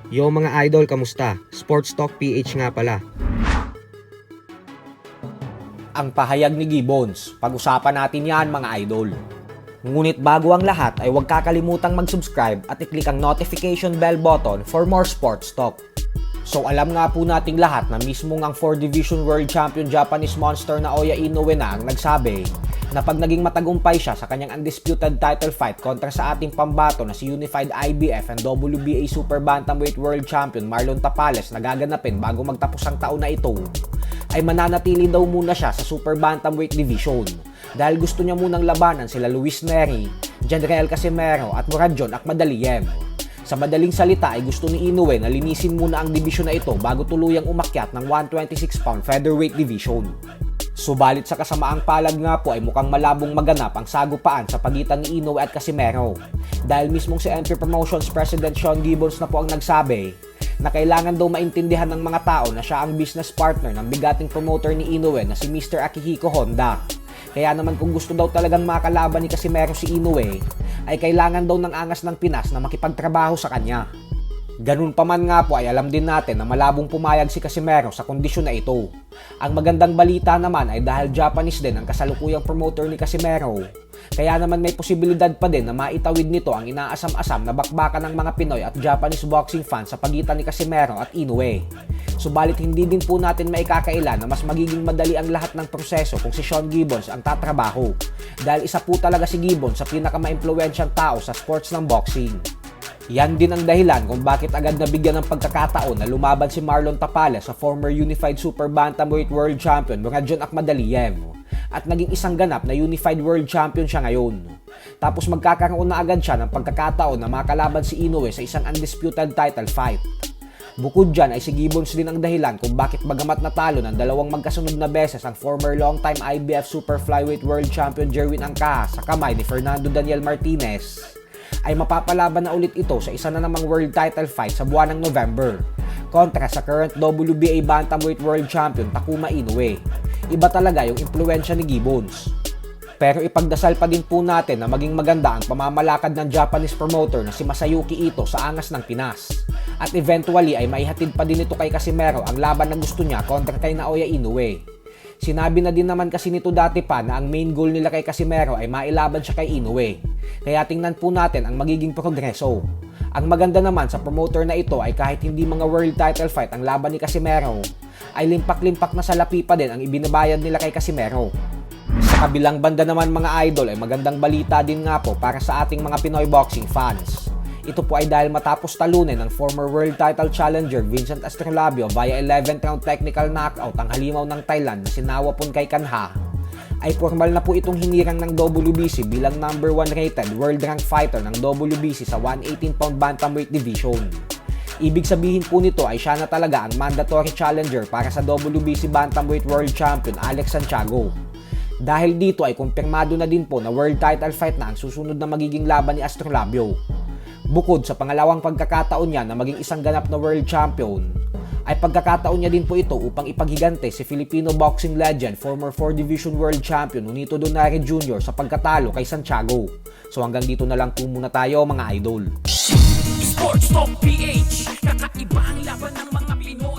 Yo mga idol, kamusta? Sports Talk PH nga pala. Ang pahayag ni Gibbons, pag-usapan natin yan mga idol. Ngunit bago ang lahat ay huwag kakalimutang mag-subscribe at i-click ang notification bell button for more sports talk. So alam nga po nating lahat na mismo ang 4 Division World Champion Japanese monster na Oya Inoue na ang nagsabi na pag naging matagumpay siya sa kanyang undisputed title fight kontra sa ating pambato na si Unified IBF and WBA Super Bantamweight World Champion Marlon Tapales na gaganapin bago magtapos ang taon na ito, ay mananatili daw muna siya sa Super Bantamweight Division dahil gusto niya munang labanan sila Luis Nery, Janriel Casimero at Muradjon Akmadaliev. Sa madaling salita ay gusto ni Inoue na linisin muna ang division na ito bago tuluyang umakyat ng 126-pound featherweight division. Subalit sa kasamaang palad nga po ay mukhang malabong maganap ang sagupaan sa pagitan ni Inoue at Casimero dahil mismong si Entry Promotions President Sean Gibbons na po ang nagsabi na kailangan daw maintindihan ng mga tao na siya ang business partner ng bigating promoter ni Inoue na si Mr. Akihiko Honda. Kaya naman kung gusto daw talagang makalaban ni Casimero si Inoue, ay kailangan daw ng angas ng Pinas na makipagtrabaho sa kanya. Ganun pa man nga po ay alam din natin na malabong pumayag si Casimero sa kondisyon na ito. Ang magandang balita naman ay dahil Japanese din ang kasalukuyang promoter ni Casimero, kaya naman may posibilidad pa din na maitawid nito ang inaasam-asam na bakbakan ng mga Pinoy at Japanese boxing fans sa pagitan ni Casimero at Inoue. Subalit hindi din po natin maikakaila na mas magiging madali ang lahat ng proseso kung si Sean Gibbons ang tatrabaho dahil isa po talaga si Gibbons sa pinaka-maimpluwensyang tao sa sports ng boxing. Yan din ang dahilan kung bakit agad nabigyan ng pagkakataon na lumaban si Marlon Tapales sa former Unified Super Bantamweight World Champion Muradjon Akmadaliev at naging isang ganap na Unified World Champion siya ngayon. Tapos magkakaroon na agad siya ng pagkakataon na makalaban si Inoue sa isang undisputed title fight. Bukod dyan ay si Gibbons din ang dahilan kung bakit bagamat natalo ng dalawang magkasunod na beses ang former long-time IBF Super Flyweight World Champion Jerwin Ancaja sa kamay ni Fernando Daniel Martinez, ay mapapalaban na ulit ito sa isa na namang world title fight sa buwan ng November kontra sa current WBA Bantamweight World Champion Takuma Inoue. Iba talaga yung impluwensya ni Gibbons. Pero ipagdasal pa din po natin na maging maganda ang pamamalakad ng Japanese promoter na si Masayuki Ito sa angas ng Pinas. At eventually ay maihatid pa din ito kay Casimero ang laban na gusto niya kontra kay Naoya Inoue. Sinabi na din naman kasi nito dati pa na ang main goal nila kay Casimero ay mailaban siya kay Inoue. Kaya tingnan po natin ang magiging progreso. Ang maganda naman sa promoter na ito ay kahit hindi mga world title fight ang laban ni Casimero, ay limpak-limpak na salapi pa din ang ibinabayad nila kay Casimero. Sa kabilang banda naman mga idol ay magandang balita din nga po para sa ating mga Pinoy boxing fans. Ito po ay dahil matapos talunin ng former world title challenger Vincent Astrolabio via 11th round technical knockout ang halimaw ng Thailand na si Nawapon Kaikanha, ay formal na po itong hinirang ng WBC bilang number 1 rated world rank fighter ng WBC sa 118-pound bantamweight division. Ibig sabihin po nito ay siya na talaga ang mandatory challenger para sa WBC Bantamweight World Champion Alex Santiago. Dahil dito ay kumpirmado na din po na world title fight na ang susunod na magiging laban ni Astrolabio. Bukod sa pangalawang pagkakataon niya na maging isang ganap na world champion, ay pagkakataon niya din po ito upang ipaghigante si Filipino boxing legend, former 4 Division World Champion Nonito Donaire Jr. sa pagkatalo kay Santiago. So hanggang dito na lang po muna tayo mga idol. Sports Talk PH, kakaiba ang laban ng mga Pinoy.